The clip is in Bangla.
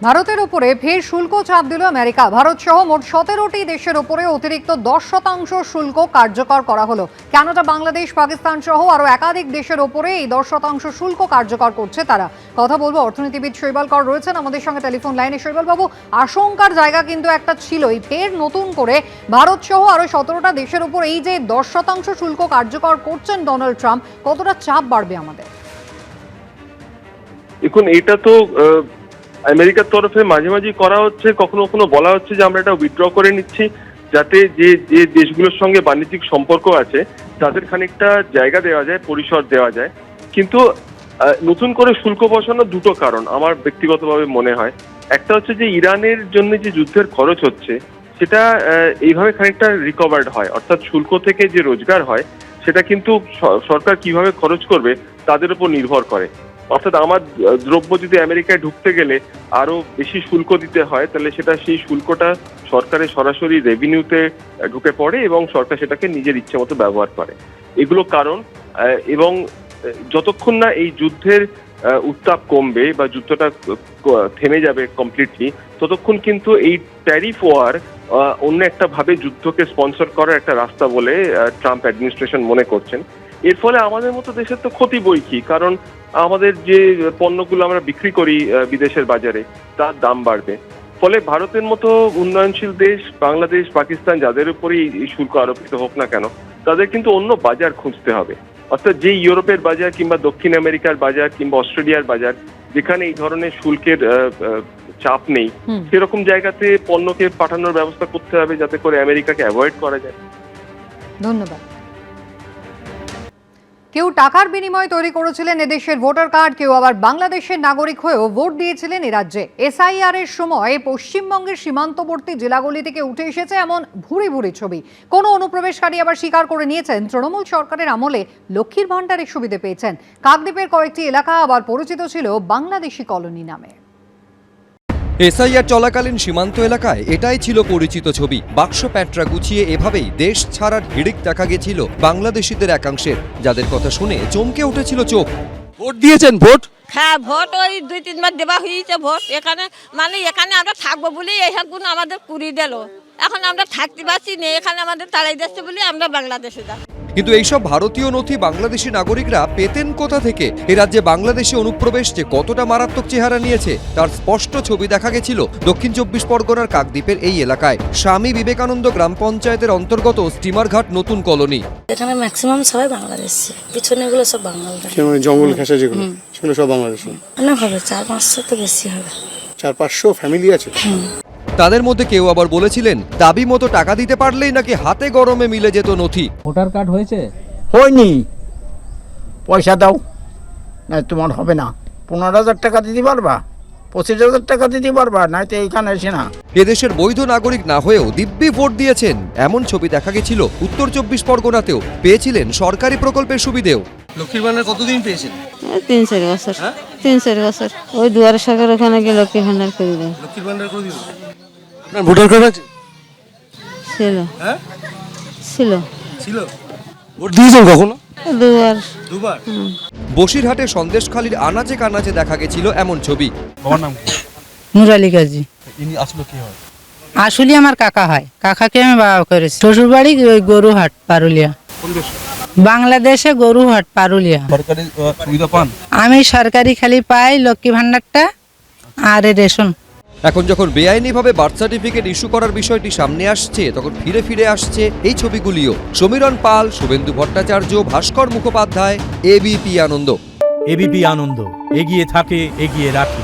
ভারতের উপরে ফের শুল্ক চাপ দিল আমেরিকা। ভারত সহ মোট 17টি দেশের উপরে অতিরিক্ত 10% শুল্ক কার্যকর করা হলো। কানাডা, বাংলাদেশ, পাকিস্তান সহ আরো একাধিক দেশের উপরে এই 10% শুল্ক কার্যকর করছে তারা। কথা বলবো অর্থনীতিবিদ শৈবাল কর রয়েছেন আমাদের সঙ্গে টেলিফোন লাইনে। শৈবাল বাবু, আশঙ্কার জায়গা কিন্তু একটা ছিলই, ফের নতুন করে ভারত সহ আরো 17টা দেশের উপর এই যে 10% শুল্ক কার্যকর করছেন ডোনাল্ড ট্রাম্প, কতটা চাপ বাড়বে আমাদের? দেখুন, এটা তো আমেরিকার তরফে মাঝে মাঝে করা হচ্ছে, কখনো কখনো বলা হচ্ছে যে আমরা এটা উইথড্র করে নিচ্ছি, যাতে যে যে দেশগুলোর সঙ্গে বাণিজ্যিক সম্পর্ক আছে তাদের খানিকটা জায়গা দেওয়া যায়, পরিসর দেওয়া যায়। কিন্তু নতুন করে শুল্ক বসানোর দুটো কারণ আমার ব্যক্তিগতভাবে মনে হয়। একটা হচ্ছে যে ইরানের জন্য যে যুদ্ধের খরচ হচ্ছে সেটা এইভাবে খানিকটা রিকভার্ড হয়, অর্থাৎ শুল্ক থেকে যে রোজগার হয় সেটা কিন্তু সরকার কিভাবে খরচ করবে তাদের উপর নির্ভর করে। অর্থাৎ আমার দ্রব্য যদি আমেরিকায় ঢুকতে গেলে আরো বেশি শুল্ক দিতে হয়, তাহলে সেটা সেই শুল্কটা সরকারের সরাসরি রেভিনিউতে ঢুকে পড়ে এবং সরকার সেটাকে নিজের ইচ্ছে মতো ব্যবহার করে। এগুলো কারণ। এবং যতক্ষণ না এই যুদ্ধের উত্তাপ কমবে বা যুদ্ধটা থেমে যাবে কমপ্লিটলি, ততক্ষণ কিন্তু এই ট্যারিফ ওয়ার অন্য একটা ভাবে যুদ্ধকে স্পন্সর করার একটা রাস্তা বলে ট্রাম্প অ্যাডমিনিস্ট্রেশন মনে করছেন। এর ফলে আমাদের মতো দেশের তো ক্ষতি বই কি, কারণ আমাদের যে পণ্যগুলো আমরা বিক্রি করি বিদেশের বাজারে তার দাম বাড়বে। ফলে ভারতের মতো উন্নয়নশীল দেশ, বাংলাদেশ, পাকিস্তান, যাদের উপরেই এই শুল্ক আরোপিত হোক না কেন, তাদের কিন্তু অন্য বাজার খুঁজতে হবে। অর্থাৎ যে ইউরোপের বাজার কিংবা দক্ষিণ আমেরিকার বাজার কিংবা অস্ট্রেলিয়ার বাজার, যেখানে এই ধরনের শুল্কের চাপ নেই, সেরকম জায়গাতে পণ্যকে পাঠানোর ব্যবস্থা করতে হবে যাতে করে আমেরিকাকে অ্যাভয়েড করা যায়। ধন্যবাদ। কেউ টাকার বিনিময়ে তৈরি করেছিলেন এদেশের ভোটার কার্ড, কেউ আবার বাংলাদেশের নাগরিক হয়েও ভোট দিয়েছিলেন এ রাজ্যে। এসআইআর এর সময় পশ্চিমবঙ্গের সীমান্তবর্তী জেলাগুলি থেকে উঠে এসেছে এমন ভুরি ভুরি ছবি। কোনো অনুপ্রবেশকারী আবার স্বীকার করে নিয়েছেন তৃণমূল সরকারের আমলে লক্ষ্মীর ভাণ্ডারের সুবিধে পেয়েছেন। কাকদ্বীপের কয়েকটি এলাকা আবার পরিচিত ছিল বাংলাদেশি কলোনি নামে। এসআইআর চলাকালীন সীমান্ত এলাকায় এটাই ছিল পরিচিত ছবি। বাক্স প্যাটরা গুছিয়ে এভাবেই দেশ ছাড়ার হিড়িক দেখা গেছিল বাংলাদেশিদের একাংশের, যাদের কথা শুনে চমকে উঠেছিল চোখ। ভোট দিয়েছেন? ভোট? হ্যাঁ, ভোট ওই 2-3 বার দেওয়া হয়েছে ভোট। এখানে এখানে আমরা থাকবো বলে এইসবগুলো আমাদের পুরি দিল। এখন আমরা থাকতে পারছি না, এখানে আমাদের তাড়াই দিচ্ছে বলে আমরা বাংলাদেশে যাই। কিন্তু এইসব ভারতীয় নথি বাংলাদেশি নাগরিকরা পেতেন কোথা থেকে? এ রাজ্যে বাংলাদেশি অনুপ্রবেশ যে কতটা মারাত্মক চেহারা নিয়েছে তার স্পষ্ট ছবি দেখা গেছিল দক্ষিণ 24 পরগনার কাকদ্বীপের এই এলাকায়। স্বামী বিবেকানন্দ গ্রাম পঞ্চায়েতের অন্তর্গত স্টিমারঘাট নতুন কলোনি। এখানে ম্যাক্সিমাম সবাই বাংলাদেশি, পিছনে এগুলো সব বাংলাদেশি, জঙ্গল ঘেঁষে যেগুলো সেগুলো সব বাংলাদেশি। না হবে 400-500 তো বেশি হবে, 400-500 ফ্যামিলি আছে। তাদের মধ্যে কেউ আবার বলেছিলেন দাবি মতো টাকা দিতে পারলেই নাকি হাতে গরমে মিলে যেত নথি। ভোটার কার্ড হয়েছে? হয়নি, পয়সা দাও না তোমার হবে না। 15,000 টাকা দিতে পারবা, 25,000 টাকা দিতে পারবা, নাই তো এইখানে এসে না। এদেশের বৈধ নাগরিক না হয়েও দিব্যি ভোট দিয়েছেন এমন ছবি দেখা গেছিল উত্তর 24 পরগনাতেও। পেয়েছিলেন সরকারি প্রকল্পের সুবিধেও। লক্ষ্মীর ভান্ডার কতদিন পেয়েছেন? 3-4 বছর। 3-4 বছর ওই দুয়ারে সরকার ওখানে গিয়ে লক্ষ্মীর ভান্ডার করে দেয়। লক্ষ্মীর ভান্ডার করে দিল। আপনার ভোটার কার্ড আছে? ছিল। হ্যাঁ ছিল। ছিল। ভোট দিয়েছেন কখনো? দুবার। বসিরহাটের সন্দেশখালীর আনাচে কানাচে দেখা গেছিল এমন ছবি। তোমার নাম কি? নুরালী গাজী। ইনি আসলে কি হয়? আসলে আমার কাকা হয়, কাকাকে আমি বাবা করেছি। শ্বশুর বাড়ি ওই গরুহাট পারুলিয়া। কোন দেশ? বাংলাদেশে গরুহাট পারুলিয়া। সরকারি সুবিধা পান? আমি সরকারি খালি পাই লক্ষ্মী ভান্ডারটা আর রেশন। এখন যখন বেআইনিভাবে বার্থ সার্টিফিকেট ইস্যু করার বিষয়টি সামনে আসছে, তখন ফিরে ফিরে আসছে এই ছবিগুলিও। সমীরণ পাল, শুভেন্দু ভট্টাচার্য, ভাস্কর মুখোপাধ্যায়, এবিপি আনন্দ। এবিপি আনন্দ, এগিয়ে থাকে, এগিয়ে রাখে।